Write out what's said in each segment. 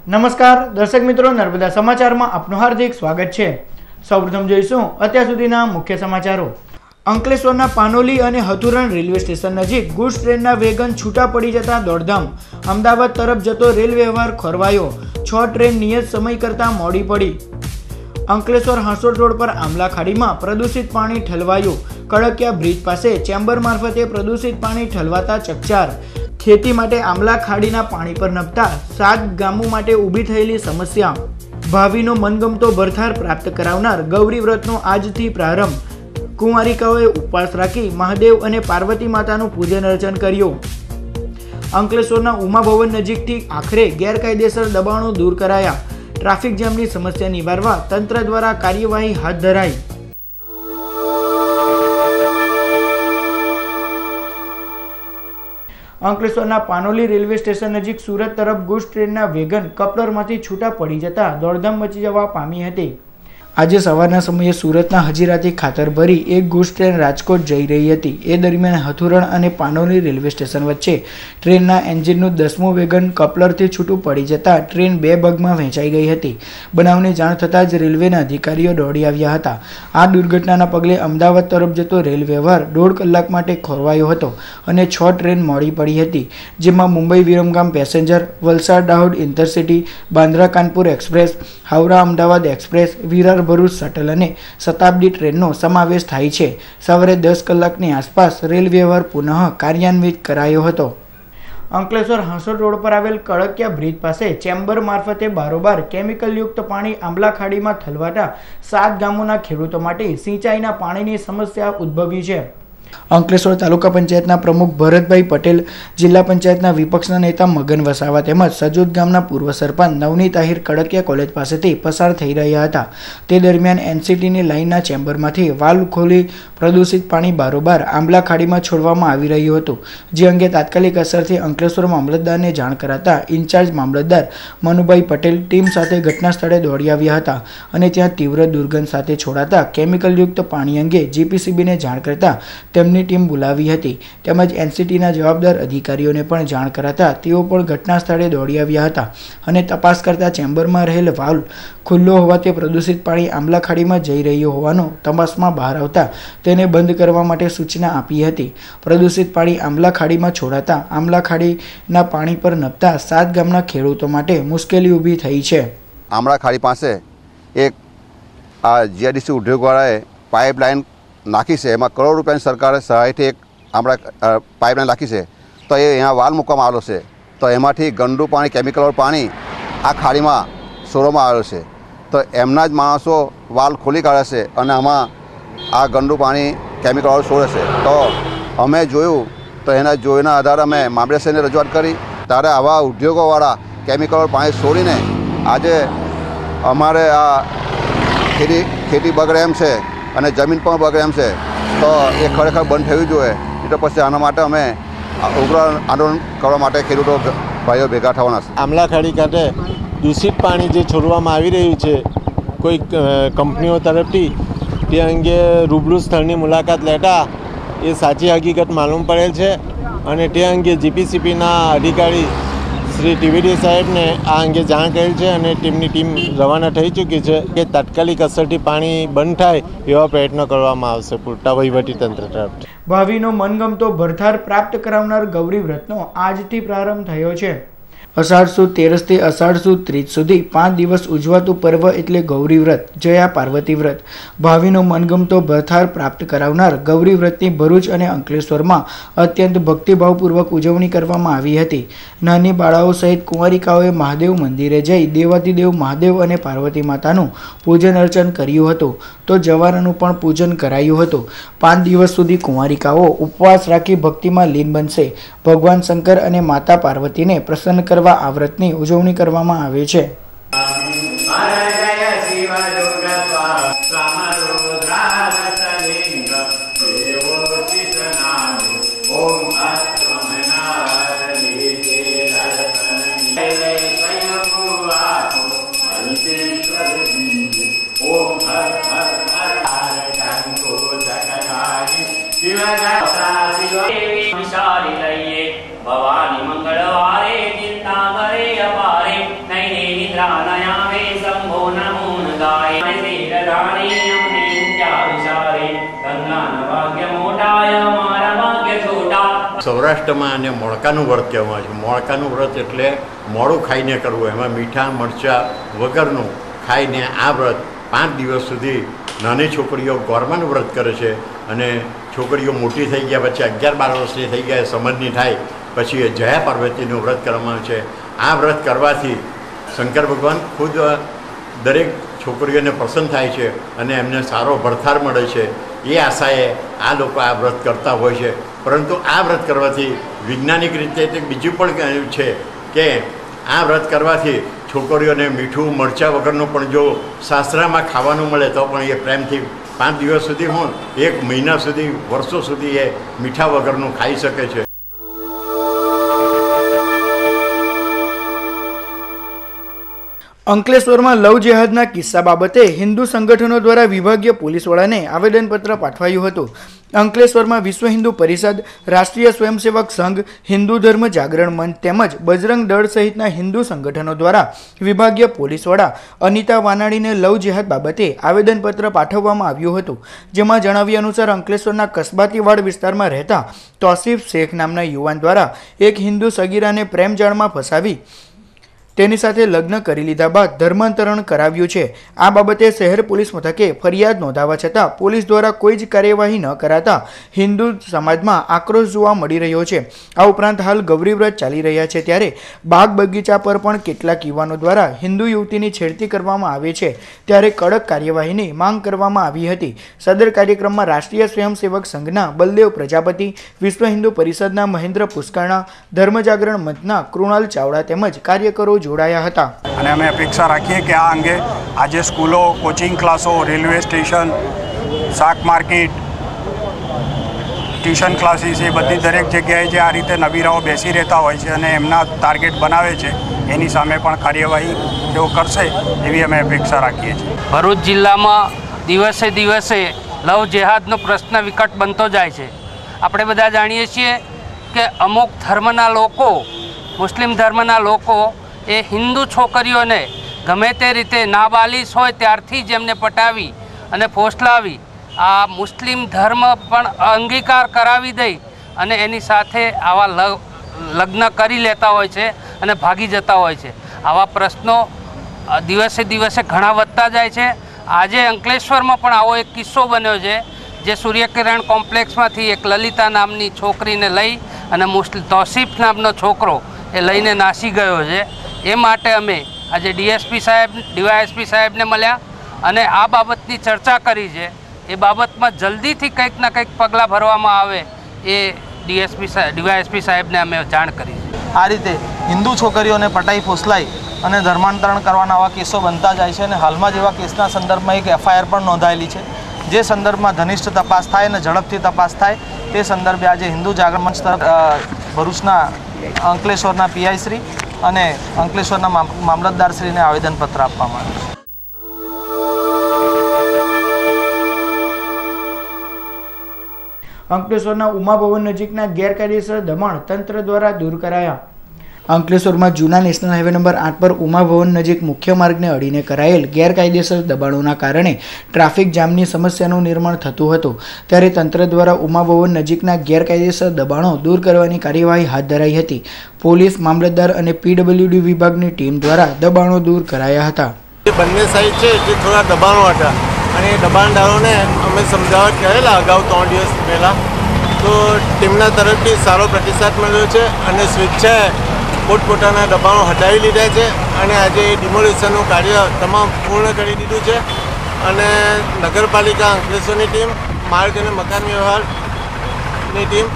નમસ્કાર દર્શક મિત્રો, નર્મદા સમાચારમાં આપનું હાર્દિક સ્વાગત છે। સૌપ્રથમ જોઈશું અત્યાર સુધીના મુખ્ય સમાચારો। અંકલેશ્વરના પાનોલી અને હથુરણ રેલવે સ્ટેશન નજીક ગુડ્સ ટ્રેનના વેગન છૂટા પડી જતા દોડધામ। અમદાવાદ તરફ જતો રેલ વ્યવહાર ખોરવાયો। 6 ટ્રેન નિયત સમય કરતાં મોડી પડી। અંકલેશ્વર હાંસોડ રોડ પર આમલા ખાડીમાં પ્રદૂષિત પાણી ઠલવાયું। કડકિયા બ્રિજ પાસે ચેમ્બર મારફતે પ્રદૂષિત પાણી ઠલવાતા ચકચાર। ખેતી માટે આમલા ખાડીના પાણી પર નભતા 7 ગામો માટે ઊભી થયેલી સમસ્યા। ભાવિનો મનગમતો ભરથાર પ્રાપ્ત કરાવનાર ગૌરી વ્રતનો આજથી પ્રારંભ। કુંવારિકાઓએ ઉપવાસ રાખી મહાદેવ અને પાર્વતી માતાનું પૂજન અર્ચન કર્યું। અંકલેશ્વરના ઉમા ભવન નજીકથી આખરે ગેરકાયદેસર દબાણો દૂર કરાયા। ટ્રાફિક જામની સમસ્યા નિવારવા તંત્ર દ્વારા કાર્યવાહી હાથ ધરાઈ। અંકલેશ્વરના પાનોલી રેલવે સ્ટેશન નજીક સુરત તરફ ગુડ્સ ટ્રેનના વેગન કપલરમાંથી છૂટા પડી જતા દોડધામ મચી જવા પામી હતી। આજે સવારના સમયે સુરતના હજીરાથી ખાતર ભરી એક ગુડ્સ ટ્રેન રાજકોટ જઈ રહી હતી। એ દરમિયાન હથુરણ અને પાનોલી રેલવે સ્ટેશન વચ્ચે ટ્રેનના એન્જિનનું 10મું વેગન કપલરથી છૂટું પડી જતા ટ્રેન 2 ભાગમાં વહેંચાઈ ગઈ હતી। બનાવની જાણ થતાં જ રેલવેના અધિકારીઓ દોડી આવ્યા હતા। આ દુર્ઘટનાના પગલે અમદાવાદ તરફ જતો રેલ વ્યવહાર 1.5 કલાક માટે ખોરવાયો હતો અને 6 ટ્રેન મોડી પડી હતી, જેમાં Mumbai Viramgam passenger, Valsad Dahod intercity, Bandra Kanpur express, Howrah Ahmedabad express, Virar Bharuch shuttle અને શતાબ્દી ટ્રેનનો સમાવેશ થાય છે। સવારે 10 કલાકની આસપાસ રેલ વ્યવહાર પુનઃ કાર્યાન્વિત કરાયો હતો। અંકલેશ્વર હાંસોડ રોડ પર આવેલ કડકિયા બ્રિજ પાસે ચેમ્બર મારફતે બારોબાર કેમિકલયુક્ત પાણી આંબલા ખાડીમાં ઠલવાતા 7 ગામોના ખેડૂતો માટે સિંચાઈના પાણીની સમસ્યા ઉદ્ભવી છે। અંકલેશ્વર તાલુકા પંચાયતના પ્રમુખ ભરતભાઈ પટેલ, જિલ્લા પંચાયતના વિપક્ષના નેતા મગન વસાવા તેમજ સજોદ ગામના પૂર્વ સરપંચ નવનીત આહિર કડકિયા કોલેજ પાસેથી પસાર થઈ રહ્યા હતા। તે દરમિયાન એનસીટીની લાઇનના ચેમ્બરમાંથી વાલ્વ ખોલી પ્રદૂષિત પાણી બારોબાર આંબલા ખાડીમાં છોડવામાં આવી રહ્યું હતું, જે અંગે તાત્કાલિક અસરથી અંકલેશ્વર મામલતદારને જાણ કરાતા ઇન્ચાર્જ મામલતદાર મનુભાઈ પટેલ ટીમ સાથે ઘટના સ્થળે દોડી આવ્યા હતા અને ત્યાં તીવ્ર દુર્ગંધ સાથે છોડાતા કેમિકલયુક્ત પાણી અંગે જીપીસીબીને જાણ કરતા તેમની ટીમ બોલાવી હતી, તેમજ એનસીટીના જવાબદાર અધિકારીઓને પણ જાણ કરાતા તેઓ પણ ઘટના સ્થળે દોડી આવ્યા હતા અને તપાસ કરતા ચેમ્બરમાં રહેલ વાલ્વ ખુલ્લો હોવાથી પ્રદૂષિત પાણી આંબલા ખાડીમાં જઈ રહ્યું હોવાનું તપાસમાં બહાર આવતા તેને બંધ કરવા માટે સૂચના આપી હતી। પ્રદૂષિત પાણી આંબલા ખાડીમાં છોડાતા આંબલા ખાડીના પાણી પર નભતા 7 ગામના ખેડૂતો માટે મુશ્કેલી ઊભી થઈ છે। આંબલા ખાડી પાસે એક જીઆઈડીસી ઉદ્યોગવાળાએ પાઇપલાઇન નાખી છે, એમાં કરોડ રૂપિયાની સરકારે સહાયથી એક આંબળા પાઇપલાઇન નાખી છે, તો એ અહીંયા વાલ મૂકવામાં આવેલો છે, તો એમાંથી ગંદુ પાણી કેમિકલવાળું પાણી આ ખાડીમાં છોડવામાં આવેલું છે, તો એમના જ માણસો વાલ ખોલી કાઢે છે અને આમાં આ ગંદુ પાણી કેમિકલવાળું છોડે છે। તો અમે જોયું તો એના જોઈના આધારે અમે મામલેદારને રજૂઆત કરી, ત્યારે આવા ઉદ્યોગોવાળા કેમિકલવાળું પાણી છોડીને આજે અમારે આ ખેતી બગડે એમ છે અને જમીન પણ બગડે એમ છે, તો એ ખરેખર બંધ થવું જોઈએ। એ તો પછી આના માટે અમે ઉગ્ર આંદોલન કરવા માટે ખેડૂતો ભાઈઓ ભેગા થવાના છે। આંબલા ખાડી ખાતે દૂષિત પાણી જે છોડવામાં આવી રહ્યું છે કોઈ કંપનીઓ તરફથી, તે અંગે રૂબરૂ સ્થળની મુલાકાત લેતા એ સાચી હકીકત માલુમ પડેલ છે અને તે અંગે જીપીસીબીના અધિકારી શ્રી ટીવીડી સાહેબને આ અંગે જાણ કરેલ છે અને તેમની ટીમ રવાના થઈ ચૂકી છે કે તાત્કાલિક અસરથી પાણી બંધ થાય એવા પ્રયત્નો કરવામાં આવશે પૂરતા વહીવટીતંત્ર તરફથી। ભાવિનો મનગમતો ભરથાર પ્રાપ્ત કરાવનાર ગૌરી વ્રતનો આજથી પ્રારંભ થયો છે। અષાઢ સુદ 13 થી અષાઢ સુદ 30 સુધી 5 દિવસ ઉજવાતું પર્વ એટલે ગૌરી વ્રત, જયા પાર્વતી વ્રત। ભાવિનો મનગમતો ભરથાર પ્રાપ્ત કરાવનાર ગૌરી વ્રતની ભરૂચ અને અંકલેશ્વરમાં અત્યંત ભક્તિભાવપૂર્વક ઉજવણી કરવામાં આવી હતી। નાની બાળાઓ સહિત કુંવારિકાઓએ મહાદેવ મંદિરે જઈ દેવાધિદેવ મહાદેવ અને પાર્વતી માતાનું પૂજન અર્ચન કર્યું હતું, તો જવારાનું પણ પૂજન કરાયું હતું। 5 દિવસ સુધી કુંવારિકાઓ ઉપવાસ રાખી ભક્તિમાં લીન બનશે। ભગવાન શંકર અને માતા પાર્વતીને પ્રસન્ન કરવા આ વ્રતની ઉજવણી કરવામાં આવે છે। ભવાની મંગળવારે ચિંતા કરે અપારે નૈને નિદ્રા નયામે શંભો નમો ગાય શિરધારી અમને ઊંચા વિચારે ગંગાના ભાગ્ય મોટાય મારા ભાગ્ય છોટા. સૌરાષ્ટ્રમાં આને મોળકાનું વ્રત કહેવામાં આવે છે. મોળકાનું વ્રત એટલે મોડું ખાઈને કરવું, એમાં મીઠા મરચાં વગરનું ખાઈને આ વ્રત 5 દિવસ સુધી નાની છોકરીઓ ગોરમાનું વ્રત કરે છે અને છોકરીઓ મોટી થઈ ગયા પછી 11-12 વર્ષની થઈ ગયા સમજની થાય પછી એ જયા પાર્વતીનું વ્રત કરવામાં આવે છે. આ વ્રત કરવાથી શંકર ભગવાન ખુદ દરેક છોકરીઓને પ્રસન્ન થાય છે અને એમને સારો ભરથાર મળે છે. એ આશાએ આ લોકો આ વ્રત કરતા હોય છે. પરંતુ આ વ્રત કરવાથી વૈજ્ઞાનિક રીતે તે બીજું પણ કહ્યું છે કે આ વ્રત કરવાથી છોકરીઓને મીઠું મરચાં વગરનું પણ જો સાસરામાં ખાવાનું મળે તો પણ એ પ્રેમથી 5 દિવસ સુધી 1 મહિના સુધી વર્ષો સુધી એ મીઠા વગરનું ખાઈ શકે છે. અંકલેશ્વરમાં લવ જેહાદના કિસ્સા બાબતે હિન્દુ સંગઠનો દ્વારા વિભાગીય પોલીસ વડાને આવેદનપત્ર પાઠવાયું હતું. અંકલેશ્વરમાં વિશ્વ હિન્દુ પરિષદ, રાષ્ટ્રીય સ્વયંસેવક સંઘ, હિન્દુ ધર્મ જાગરણ મંચ તેમજ બજરંગ દળ સહિતના હિન્દુ સંગઠનો દ્વારા વિભાગીય પોલીસ વડા અનિતા વાનાણીને લવ જેહાદ બાબતે આવેદનપત્ર પાઠવવામાં આવ્યું હતું. જેમાં જણાવ્યા અનુસાર અંકલેશ્વરના કસ્બાતીવાડ વિસ્તારમાં રહેતા તોસીફ શેખ નામના યુવાન દ્વારા એક હિન્દુ સગીરાને પ્રેમજાળમાં ફસાવી તેની સાથે લગ્ન કરી લીધા બાદ ધર્માંતરણ કરાવ્યું છે. આ બાબતે શહેર પોલીસ મથકે ફરિયાદ નોંધાવા છતાં પોલીસ દ્વારા કોઈ જ કાર્યવાહી ન કરાતા હિન્દુ સમાજમાં આક્રોશ જોવા મળી રહ્યો છે. આ ઉપરાંત હાલ ગૌરી વ્રત ચાલી રહ્યા છે ત્યારે બાગ બગીચા પર પણ કેટલાક યુવાનો દ્વારા હિન્દુ યુવતીની છેડતી કરવામાં આવે છે ત્યારે કડક કાર્યવાહીની માંગ કરવામાં આવી હતી. સદર કાર્યક્રમમાં રાષ્ટ્રીય સ્વયંસેવક સંઘના બલદેવ પ્રજાપતિ, વિશ્વ હિન્દુ પરિષદના મહેન્દ્ર પુષ્કરણા, ધર્મ જાગરણ મંચના કૃણાલ ચાવડા તેમજ કાર્યકરો જોડાયા હતા. અને અમે અપેક્ષા રાખીએ કે આ અંગે આજે સ્કૂલો, કોચિંગ ક્લાસો, રેલવે સ્ટેશન, શાક માર્કેટ, ટ્યુશન ક્લાસીસ એ બધી દરેક જગ્યાએ જે આ રીતે નબીરાઓ બેસી રહેતા હોય છે અને એમના ટાર્ગેટ બનાવે છે એની સામે પણ કાર્યવાહી તેઓ કરશે એવી અમે અપેક્ષા રાખીએ છીએ. ભરૂચ જિલ્લામાં દિવસે દિવસે લવ જેહાદનો પ્રશ્ન વિકટ બનતો જાય છે. આપણે બધા જાણીએ છીએ કે અમુક ધર્મના લોકો, મુસ્લિમ ધર્મના લોકો એ હિન્દુ છોકરીઓને ગમે તે રીતે નાબાલિશ હોય ત્યારથી જ એમને પટાવી અને ફોસલાવી આ મુસ્લિમ ધર્મ પણ અંગીકાર કરાવી દઈ અને એની સાથે આવા લગ્ન કરી લેતા હોય છે અને ભાગી જતા હોય છે. આવા પ્રશ્નો દિવસે દિવસે ઘણા વધતા જાય છે. આજે અંકલેશ્વરમાં પણ આવો એક કિસ્સો બન્યો છે જે સૂર્યકિરણ કોમ્પ્લેક્સમાંથી એક લલિતા નામની છોકરીને લઈ અને તોસીફ નામનો છોકરો એ લઈને નાસી ગયો છે. એ માટે અમે આજે ડીએસપી સાહેબ, ડીવાયએસપી સાહેબને મળ્યા અને આ બાબતની ચર્ચા કરી છે. એ બાબતમાં જલ્દીથી કંઈક ના કંઈક પગલાં ભરવામાં આવે એ ડીવાયએસપી સાહેબને અમે જાણ કરી છે. આ રીતે હિન્દુ છોકરીઓને પટાઈ ફોસલાઈ અને ધર્માંતરણ કરવાના આવા કેસો બનતા જાય છે અને હાલમાં જ એવા કેસના સંદર્ભમાં એક એફઆઈઆર પણ નોંધાયેલી છે. જે સંદર્ભમાં ઘનિષ્ઠ તપાસ થાય અને ઝડપથી તપાસ થાય તે સંદર્ભે આજે હિન્દુ જાગરણ મંચ તરફ ભરૂચના અંકલેશ્વરના પીઆઈ શ્રી અને અંકલેશ્વરના મામલતદારશ્રીને આવેદનપત્ર આપવામાં આવ્યું છે. અંકલેશ્વરના ઉમાભવન નજીકના ગેરકાયદેસર દબાણ તંત્ર દ્વારા દૂર કરાયા. અંકલેશ્વરમાં જૂના નેશનલ હાઈવે નંબર 8 પર ઉમાભવન નજીક મુખ્ય માર્ગને અડીને કરાયેલ ગેરકાયદેસર દબાણોના કારણે ટ્રાફિક જામની સમસ્યાનું નિર્માણ થતું હતું. ત્યારે તંત્ર દ્વારા ઉમાભવન નજીકના ગેરકાયદેસર દબાણો દૂર કરવાની કાર્યવાહી હાથ ધરાઈ હતી. પોલીસ, મામલતદાર અને પીડબ્લ્યુડી વિભાગની ટીમ દ્વારા દબાણો દૂર કરાયા હતા. બંને સાઈડ છે જે થોડા દબાણો હતા અને એ દબાણદારોને અમે સમજાવટ કરેલા અગાઉ 3 દિવસ પહેલાં, તો ટીમના તરફથી સારો પ્રતિસાદ મળ્યો છે અને સ્વેચ્છાએ પોતપોતાના દબાણો હટાવી લીધા છે અને આજે ડિમોલિશનનું કાર્ય તમામ પૂર્ણ કરી દીધું છે. અને નગરપાલિકા અંકલેશ્વરની ટીમ, માર્ગ અને મકાન વ્યવહારની ટીમ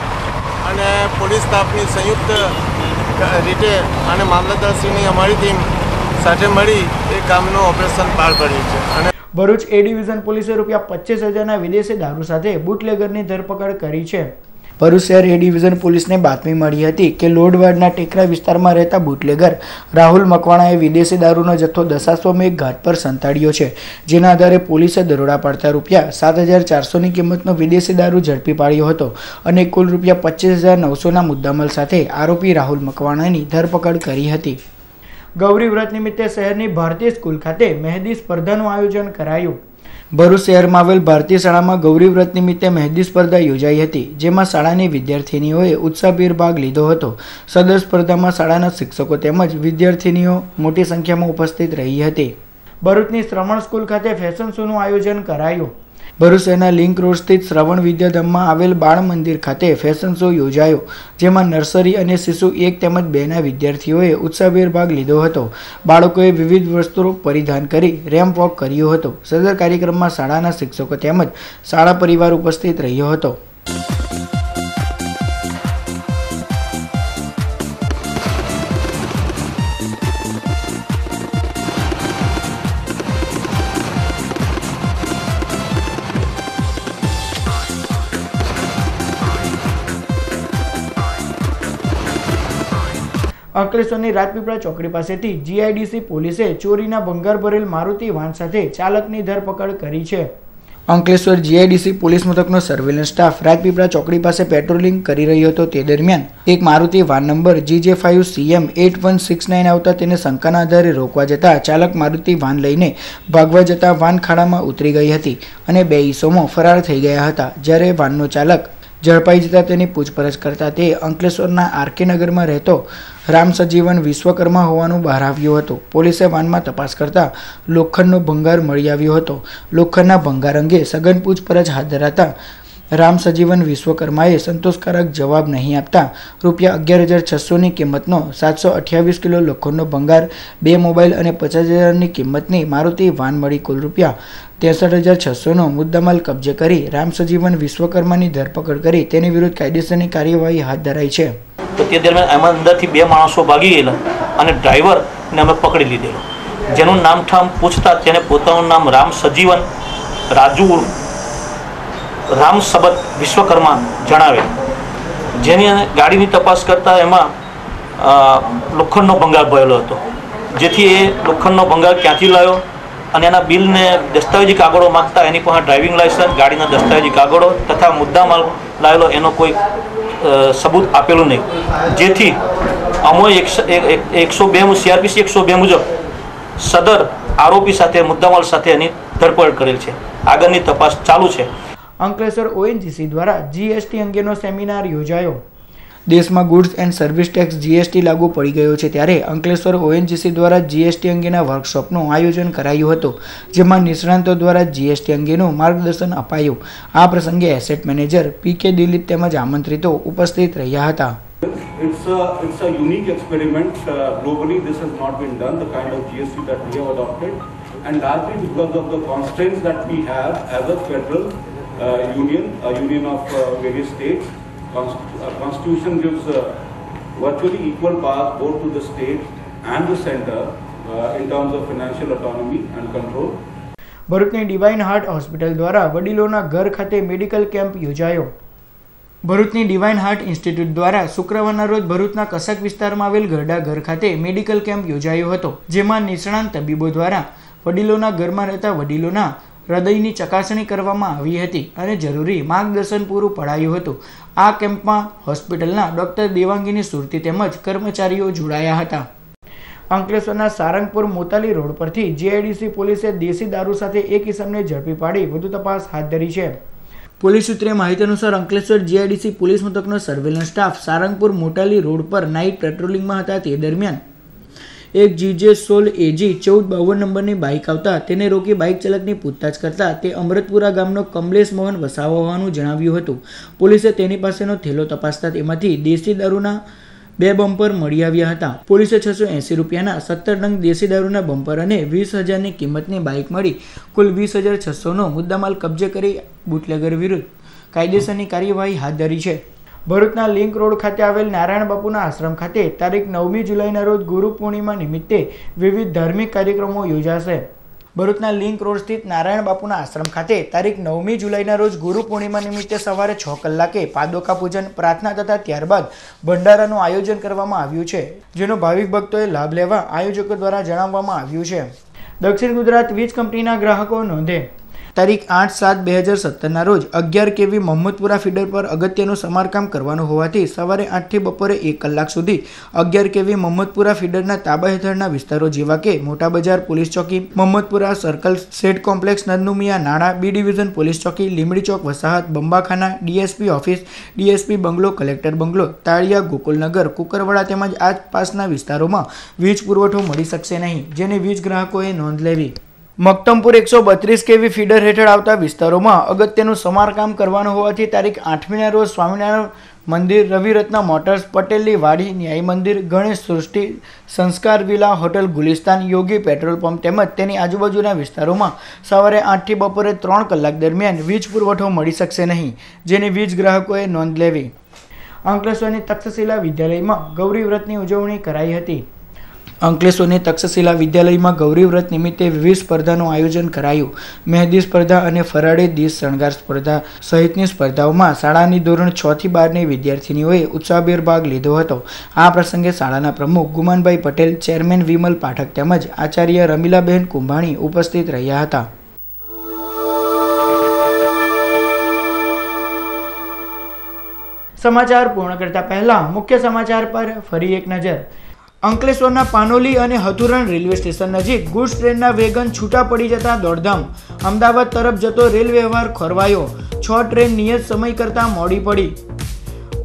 અને પોલીસ સ્ટાફની સંયુક્ત રીતે અને મામલતદારશ્રીની અમારી ટીમ સાથે મળી એ કામનું ઓપરેશન પાર પાડ્યું છે. અને ભરૂચ એ ડિવિઝન પોલીસે રૂપિયા 25,000ના વિદેશી દારૂ સાથે બુટલેગરની ધરપકડ કરી છે. ભરૂચ શહેર એ ડિવિઝન પોલીસને બાતમી મળી હતી કે લોડવાડના ટેકરા વિસ્તારમાં રહેતા બુટલેગર રાહુલ મકવાણાએ વિદેશી દારૂનો જથ્થો દશાશ્વમેઘ ઘાટ પર સંતાડ્યો છે, જેના આધારે પોલીસે દરોડા પાડતા રૂપિયા 7,400ની કિંમતનો વિદેશી દારૂ ઝડપી પાડ્યો હતો અને કુલ રૂપિયા 25,900ના મુદ્દામાલ સાથે આરોપી રાહુલ મકવાણાની ધરપકડ કરી હતી. ગૌરી વ્રત નિમિત્તે શહેરની ભારતીય સ્કૂલ ખાતે મહેંદી સ્પર્ધાનું આયોજન કરાયું. ભરૂચ શહેરમાં આવેલ ભારતીય શાળામાં ગૌરી વ્રત નિમિત્તે મહેંદી સ્પર્ધા યોજાઈ હતી, જેમાં શાળાની વિદ્યાર્થીનીઓએ ઉત્સાહભેર ભાગ લીધો હતો. સદર સ્પર્ધામાં શાળાના શિક્ષકો તેમજ વિદ્યાર્થીનીઓ મોટી સંખ્યામાં ઉપસ્થિત રહી હતી. ભરૂચની શ્રવણ સ્કૂલ ખાતે ફેશન શોનું આયોજન કરાયું. ભરૂચ શહેરના લિંક રોડ સ્થિત શ્રવણ વિદ્યાધામમાં આવેલ બાળ મંદિર ખાતે ફેશન શો યોજાયો, જેમાં નર્સરી અને શિશુ 1 તેમજ 2ના વિદ્યાર્થીઓએ ઉત્સાહભેર ભાગ લીધો હતો. બાળકોએ વિવિધ વસ્ત્રો પરિધાન કરી રેમ્પ વોક કર્યો હતો. સદર કાર્યક્રમમાં શાળાના શિક્ષકો તેમજ શાળા પરિવાર ઉપસ્થિત રહ્યો હતો. અંકલેશ્વરની રાજપીપળા ચોકડી પાસેથી જીઆઈડીસી પોલીસે ચોરીના ભંગાર ભરેલ મારુતિ વાન સાથે ચાલકની ધરપકડ કરી છે. અંકલેશ્વર જીઆઈડીસી પોલીસ મથકનો સર્વેલન્સ સ્ટાફ રાજપીપળા ચોકડી પાસે પેટ્રોલિંગ કરી રહ્યો હતો. તે દરમિયાન એક મારુતિ વાન નંબર GJ5CM8169 આવતા તેને શંકાના આધારે રોકવા જતા ચાલક મારુતિ વાન લઈને ભાગવા જતા વાન ખાડામાં ઉતરી ગઈ હતી અને 2 ઈસમો ફરાર થઈ ગયા હતા. જ્યારે વાનનો ચાલક ઝડપાઈ જતા તેની પૂછપરછ કરતા તે અંકલેશ્વરના આરકે નગરમાં રહેતો રામ સજીવન વિશ્વકર્મા હોવાનું બહાર આવ્યું હતું. પોલીસે વાનમાં તપાસ કરતા લોખંડનો ભંગાર મળી આવ્યો હતો. લોખંડના ભંગાર અંગે સઘન પૂછપરછ હાથ ધરાતા રામ સજીવન વિશ્વકર્માએ સંતોષકારક જવાબ નહીં આપતા રૂપિયા 11,600ની કિંમતનો 728 કિલો લોખંડનો ભંગાર, 2 મોબાઈલ અને 50,000ની કિંમતની મારુતિ વાન મળી કુલ રૂપિયા 63,600નો મુદ્દામાલ કબજે કરી રામ સજીવન વિશ્વકર્માની ધરપકડ કરી તેની વિરુદ્ધ કાયદેસરની કાર્યવાહી હાથ ધરાઈ છે. તો તે દરમિયાન એમાં અંદરથી 2 માણસો ભાગી ગયેલા અને ડ્રાઈવરને અમે પકડી લીધેલો, જેનું નામઠામ પૂછતા તેને પોતાનું નામ રામ સજીવન રાજુ રામ સબત વિશ્વકર્મા જણાવે. જેની ગાડીની તપાસ કરતા એમાં લોખંડનો ભંગાર ભરેલો હતો, જેથી એ લોખંડનો ભંગાર ક્યાંથી લાવ્યો અને એના બિલને દસ્તાવેજી કાગળો માગતા એની પાસે ડ્રાઇવિંગ લાયસન્સ, ગાડીના દસ્તાવેજી કાગળો તથા મુદ્દામાલ લાવેલો એનો કોઈ સબૂત આપેલું નહીં. જેથી અમોએ 102 CRPC 102 મુજબ સદર આરોપી સાથે મુદ્દામાલ સાથે એની ધરપકડ કરેલ છે. આગળની તપાસ ચાલુ છે. અંકલેશ્વર ONGC દ્વારા GST અંગેનો સેમિનાર યોજાયો. દેશમાં goods and service tax GST લાગુ પડી ગયો છે, ત્યારે અંકલેશ્વર ONGC દ્વારા GST અંગેના વર્કશોપનું આયોજન કરાયું હતું, જેમાં નિષ્ણાંતો દ્વારા GST અંગેનું માર્ગદર્શન અપાયું. આ પ્રસંગે એસેટ મેનેજર PK દિલીપ તેમજ આમંત્રિતો ઉપસ્થિત રહ્યા હતા. It's a unique experiment. Globally, this has not been done, the kind of GST that we have adopted, and largely because of the constraints that we have as a federal union, a union of various states. Constitution gives virtually equal powers both to the state and the center in terms of financial autonomy and control. ભરૂચની Divine Heart hospital દ્વારા વડીલોના ઘર ખાતે medical camp યોજાયો. ભરૂચની Divine heart institute દ્વારા શુક્રવારના રોજ ભરૂચના કસક વિસ્તારમાં આવેલ ગરડા ઘર ખાતે મેડિકલ કેમ્પ યોજાયો હતો, જેમાં નિષ્ણાંત તબીબો દ્વારા વડીલોના ઘરમાં રહેતા વડીલોના હૃદયની ચકાસણી કરવામાં આવી હતી અને જરૂરી માર્ગદર્શન પૂરું પડાયું હતું. આ કેમ્પમાં હોસ્પિટલના ડોક્ટર દેવાંગીની સુરતી તેમજ કર્મચારીઓ જોડાયા હતા. અંકલેશ્વરના સારંગપુર મોતાલી રોડ પરથી જીઆઈડીસી પોલીસે દેશી દારૂ સાથે એક ઇસમને ઝડપી પાડી વધુ તપાસ હાથ ધરી છે. પોલીસ સૂત્રે માહિતી અનુસાર અંકલેશ્વર જીઆઈડીસી પોલીસ મથકનો surveillance staff Sarangpur Motali road પર નાઇટ પેટ્રોલિંગમાં હતા. તે દરમિયાન એક GJ16 AG 1452 નંબરની બાઇક આવતા તેને રોકી બાઇક ચાલકની પૂછતાછ કરતા તે અમૃતપુરા ગામનો કમલેશ મોહન વસાવા હોવાનું જણાવ્યું હતું. પોલીસે તેની પાસેનો થેલો તપાસતા તેમાંથી દેશી દારૂના 2 બમ્પર મળી આવ્યા હતા. પોલીસે 680 રૂપિયાના 17 નંગ દેશી દારૂના બમ્પર અને 20,000ની કિંમતની બાઇક મળી કુલ 20,600નો મુદ્દામાલ કબજે કરી બુટલેગર વિરુદ્ધ કાયદેસરની કાર્યવાહી હાથ ધરી છે. ભરૂચના લિંક રોડ ખાતે આવેલ નારાયણ બાપુના આશ્રમ ખાતે તારીખ 9મી જુલાઈના રોજ ગુરુ પૂર્ણિમા નિમિત્તે વિવિધ ધાર્મિક કાર્યક્રમો યોજાશે. ભરૂચના લિંક રોડ સ્થિત નારાયણ બાપુના આશ્રમ ખાતે તારીખ 9મી જુલાઈના રોજ ગુરુ પૂર્ણિમા નિમિત્તે સવારે 6 કલાકે પાદોકા પૂજન, પ્રાર્થના તથા ત્યારબાદ ભંડારાનું આયોજન કરવામાં આવ્યું છે, જેનો ભાવિક ભક્તોએ લાભ લેવા આયોજકો દ્વારા જણાવવામાં આવ્યું છે. દક્ષિણ ગુજરાત વીજ કંપનીના ગ્રાહકો નોંધે. તારીખ 8/7/2017ના રોજ 11 kV મોહમ્મદપુરા ફીડર પર અગત્યનું સમારકામ કરવાનું હોવાથી સવારે 8 થી બપોરે 1 કલાક સુધી 11 kV મોહમ્મદપુરા ફીડરના તાબા હેઠળના વિસ્તારો જેવા કે મોટા બજાર પોલીસ ચોકી, મોહમ્મદપુરા સર્કલ, સેટ કોમ્પ્લેક્સ, નંદુમિયા નાણા, બી ડિવિઝન પોલીસ ચોકી, લીમડી ચોક વસાહત, બંબાખાના, ડીએસપી ઓફિસ, ડીએસપી બંગલો, કલેક્ટર બંગલો, તાળિયા, ગોકુલનગર, કુકરવાડા તેમજ આસપાસના વિસ્તારોમાં વીજ પુરવઠો મળી શકશે નહીં, જેની વીજ ગ્રાહકોએ નોંધ લેવી. મક્તમપુર 132 kV ફીડર હેઠળ આવતા વિસ્તારોમાં અગત્યનું સમારકામ કરવાનું હોવાથી તારીખ 8મીના રોજ સ્વામિનારાયણ મંદિર, રવિરત્ન મોટર્સ, પટેલની વાડી, ન્યાય મંદિર, ગણેશ સૃષ્ટિ, સંસ્કાર વિલા, હોટલ ગુલિસ્તાન, યોગી પેટ્રોલ પંપ તેમજ તેની આજુબાજુના વિસ્તારોમાં સવારે 8 થી બપોરે 3 કલાક દરમિયાન વીજ પુરવઠો મળી શકશે નહીં, જેની વીજ ગ્રાહકોએ નોંધ લેવી. અંકલેશ્વરની તક્ષશિલા વિદ્યાલયમાં ગૌરી વ્રતની ઉજવણી કરાઈ હતી. અંકલેશ્વરની તક્ષશિલા વિદ્યાલયમાં ગૌરી વ્રત નિમિત્તે વિવિધ સ્પર્ધાનું આયોજન કરાયું. મહેંદી સ્પર્ધા અને ફરાળી ડીશ શણગાર સ્પર્ધા સહિતની સ્પર્ધાઓમાં શાળાની ધોરણ 6 થી 12ની વિદ્યાર્થીનીઓએ ઉત્સાહભેર ભાગ લીધો હતો. આ પ્રસંગે શાળાના પ્રમુખ ગુમાનભાઈ પટેલ, ચેરમેન વિમલ પાઠક તેમજ આચાર્ય રમીલાબેન કુંભાણી ઉપસ્થિત રહ્યા હતા. સમાચાર પૂર્ણ કરતા પહેલા મુખ્ય સમાચાર પર ફરી એક નજર. અંકલેશ્વરના પાનોલી અને હથુરણ રેલવે સ્ટેશન નજીક ગુડ્સ ટ્રેનના વેગન છૂટા પડી જતા દોડધામ. અમદાવાદ તરફ જતો રેલ વ્યવહાર ખોરવાયો. 6 ટ્રેન નિયત સમય કરતાં મોડી પડી.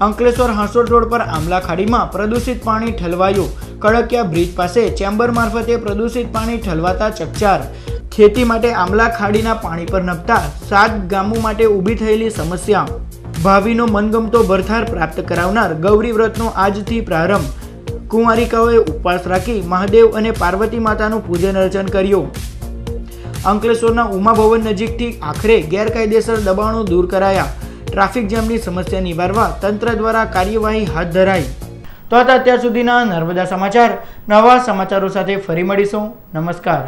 અંકલેશ્વર હાંસોડ રોડ પર આમલા ખાડીમાં પ્રદૂષિત પાણી ઠલવાયું. કડકિયા બ્રિજ પાસે ચેમ્બર મારફતે પ્રદૂષિત પાણી ઠલવાતા ચકચાર. ખેતી માટે આમલા ખાડીના પાણી પર નભતા 7 ગામો માટે ઊભી થયેલી સમસ્યા. ભાવિનો મનગમતો ભરથાર પ્રાપ્ત કરાવનાર ગૌરી વ્રતનો આજથી પ્રારંભ. કુંવારિકાઓએ ઉપવાસ રાખી મહાદેવ અને પાર્વતી માતાનું પૂજન અર્ચન કર્યું. અંકલેશ્વરના ઉમા ભવન નજીકથી આખરે ગેરકાયદેસર દબાણો દૂર કરાયા. ટ્રાફિક જામની સમસ્યા નિવારવા તંત્ર દ્વારા કાર્યવાહી હાથ ધરાઈ. તો અત્યાર સુધીના નર્મદા સમાચાર. નવા સમાચારો સાથે ફરી મળીશું. નમસ્કાર.